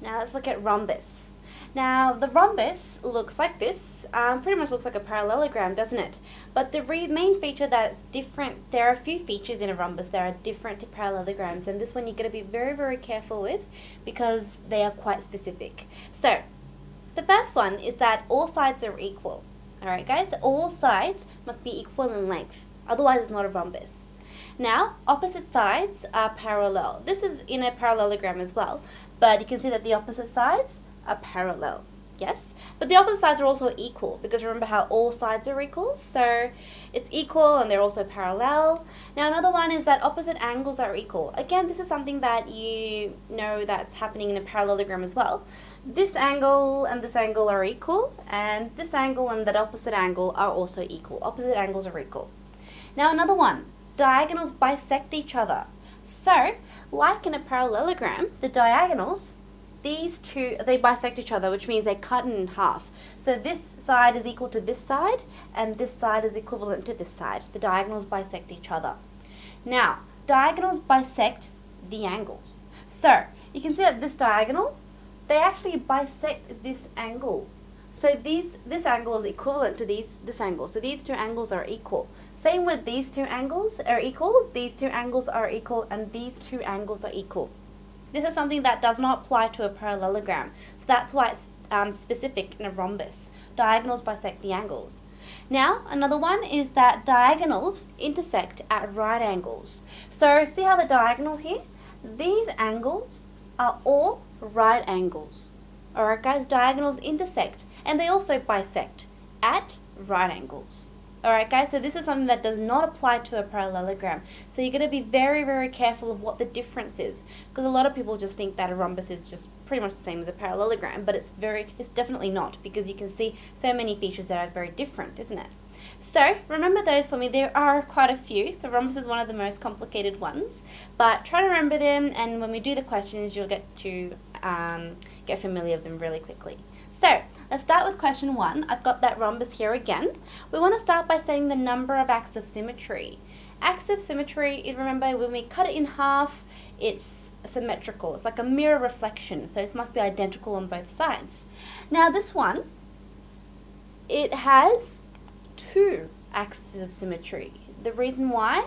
Now let's look at rhombus. Now the rhombus looks like this, pretty much looks like a parallelogram, doesn't it? But the main feature that's different, there are a few features in a rhombus that are different to parallelograms, and this one you're going to be very, very careful with because they are quite specific. So the first one is that all sides are equal. Alright guys, all sides must be equal in length, otherwise it's not a rhombus. Now, opposite sides are parallel. This is in a parallelogram as well, but you can see that the opposite sides are parallel, yes? But the opposite sides are also equal, because remember how all sides are equal? So it's equal and they're also parallel. Now another one is that opposite angles are equal. Again, this is something that you know that's happening in a parallelogram as well. This angle and this angle are equal, and this angle and that opposite angle are also equal. Opposite angles are equal. Now another one, diagonals bisect each other. So, like in a parallelogram, the diagonals, these two, they bisect each other, which means they cut in half. So this side is equal to this side, and this side is equivalent to this side. The diagonals bisect each other. Now, diagonals bisect the angle. So, you can see that this diagonal, they actually bisect this angle. So this angle is equivalent to this angle. So these two angles are equal. Same with these two angles are equal, these two angles are equal, and these two angles are equal. This is something that does not apply to a parallelogram. So that's why it's specific in a rhombus. Diagonals bisect the angles. Now, another one is that diagonals intersect at right angles. So see how the diagonals here? These angles are all right angles. Alright guys, diagonals intersect and they also bisect at right angles. Alright guys, so this is something that does not apply to a parallelogram. So you're going to be very, very careful of what the difference is. Because a lot of people just think that a rhombus is just pretty much the same as a parallelogram, but it's definitely not, because you can see so many features that are very different, isn't it? So remember those for me. There are quite a few, so rhombus is one of the most complicated ones, but try to remember them, and when we do the questions you'll get to get familiar with them really quickly. So let's start with question 1. I've got that rhombus here again. We want to start by saying the number of axes of symmetry. Axis of symmetry is, remember, when we cut it in half, it's symmetrical. It's like a mirror reflection, so it must be identical on both sides. Now this one, it has 2 axes of symmetry. The reason why?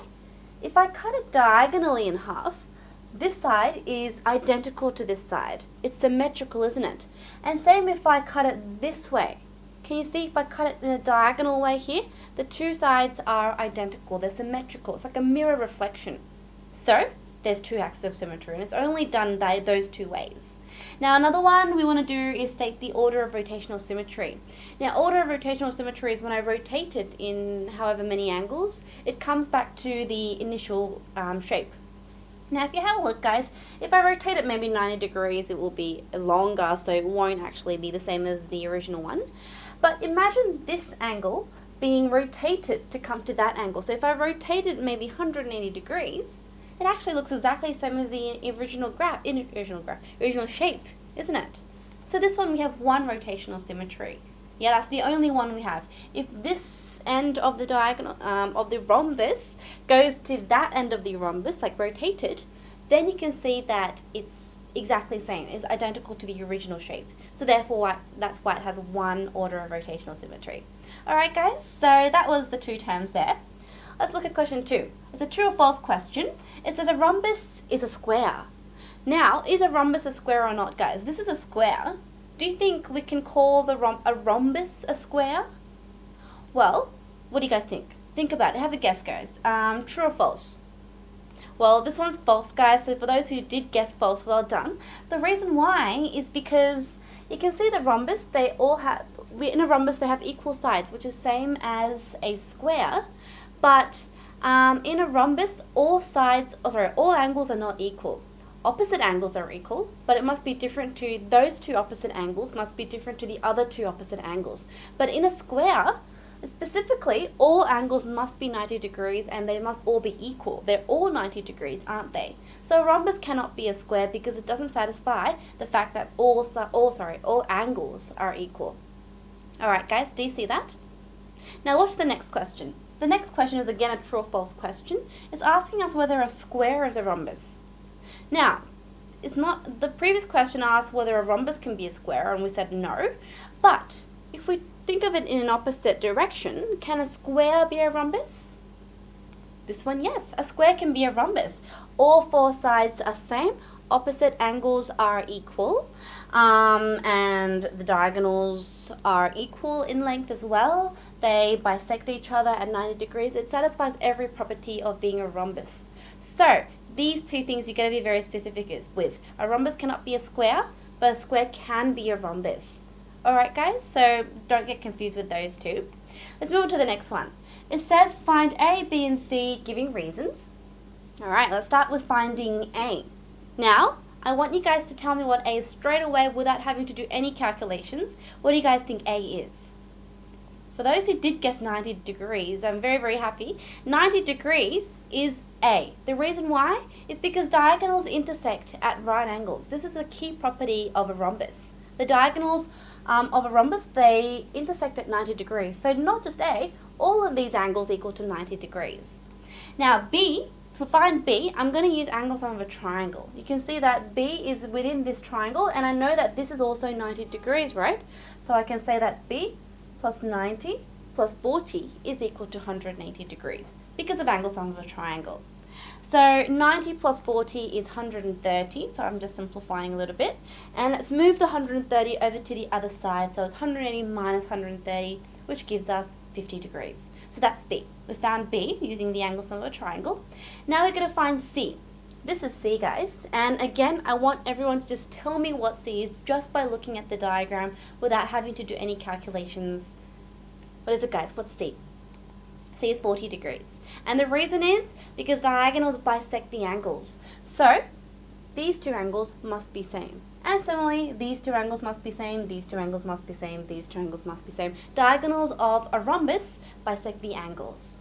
If I cut it diagonally in half, this side is identical to this side. It's symmetrical, isn't it? And same if I cut it this way. Can you see if I cut it in a diagonal way here? The 2 sides are identical. They're symmetrical. It's like a mirror reflection. So, there's 2 axes of symmetry, and it's only done those 2 ways. Now another one we want to do is state the order of rotational symmetry. Now order of rotational symmetry is when I rotate it in however many angles, it comes back to the initial shape. Now if you have a look guys, if I rotate it maybe 90 degrees it will be longer, so it won't actually be the same as the original one. But imagine this angle being rotated to come to that angle. So if I rotate it maybe 180 degrees, it actually looks exactly the same as the original shape, isn't it? So this one we have 1 rotational symmetry. Yeah, that's the only one we have. If this end of the diagonal of the rhombus goes to that end of the rhombus, like rotated, then you can see that it's exactly the same. It's identical to the original shape. So therefore, that's why it has 1 order of rotational symmetry. Alright guys, so that was the 2 terms there. Let's look at question 2. It's a true or false question. It says a rhombus is a square. Now, is a rhombus a square or not, guys? This is a square. Do you think we can call a rhombus a square? Well, what do you guys think? Think about it. Have a guess, guys. True or false? Well, this one's false, guys. So for those who did guess false, well done. The reason why is because you can see the rhombus. In a rhombus they have equal sides, which is same as a square. But in a rhombus, all angles are not equal. Opposite angles are equal, but it must be different to those 2 opposite angles, must be different to the other 2 opposite angles. But in a square, specifically, all angles must be 90 degrees and they must all be equal. They're all 90 degrees, aren't they? So a rhombus cannot be a square because it doesn't satisfy the fact that all angles are equal. Alright guys, do you see that? Now watch the next question. The next question is again a true or false question. It's asking us whether a square is a rhombus. Now, is not, the previous question asked whether a rhombus can be a square, and we said no. But if we think of it in an opposite direction, can a square be a rhombus? This one, yes, a square can be a rhombus. All four sides are same, opposite angles are equal, and the diagonals are equal in length as well. They bisect each other at 90 degrees. It satisfies every property of being a rhombus. So these two things you're going to be very specific with. A rhombus cannot be a square, but a square can be a rhombus. Alright guys, so don't get confused with those two. Let's move on to the next one. It says find A, B and C giving reasons. Alright, let's start with finding A. Now, I want you guys to tell me what A is straight away without having to do any calculations. What do you guys think A is? For those who did guess 90 degrees, I'm very, very happy. 90 degrees is A. The reason why is because diagonals intersect at right angles. This is a key property of a rhombus. The diagonals of a rhombus, they intersect at 90 degrees. So not just A, all of these angles equal to 90 degrees. Now B, to find B, I'm going to use angle sum of a triangle. You can see that B is within this triangle, and I know that this is also 90 degrees, right? So I can say that B plus 90 plus 40 is equal to 180 degrees because of angle sum of a triangle. So 90 plus 40 is 130, so I'm just simplifying a little bit. And let's move the 130 over to the other side, so it's 180 minus 130, which gives us 50 degrees. So that's B. We found B using the angle sum of a triangle. Now we're going to find C. This is C, guys. And again, I want everyone to just tell me what C is just by looking at the diagram without having to do any calculations. What is it, guys? What's C? C is 40 degrees. And the reason is because diagonals bisect the angles. So these two angles must be same. And similarly, these two angles must be same, these two angles must be same, these two angles must be same. Diagonals of a rhombus bisect the angles.